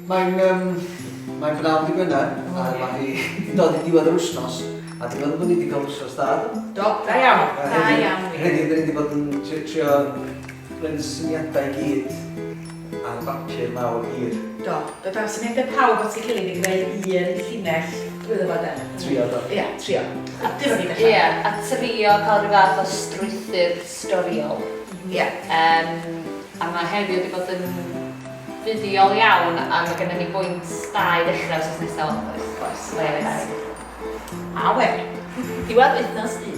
Mae'n bnawn di Gwener, a mae'n dod i diwedd yr wsnos, a dwi'n meddwl bod ni wedi cael wsnos da. Do, da iawn. Da iawn. Heddiw, dyn ni wedi bod yn trio bryn syniadau i gyd ar bapur mawr hir. Do, da syniadau pawb at ei gilydd i greu un llinell drwy ddefod e. Trio, do. Ia, trio. A dim ond i ddechrau. Ie, a trio cael rhyw fath o strwythyr storiol. Ie. A mae heddiw wedi bod yn fuddiol iawn, a mae gennym ni bwynt da i ddechrau os nesaf. Oes. A we. Diwedd wythnos un.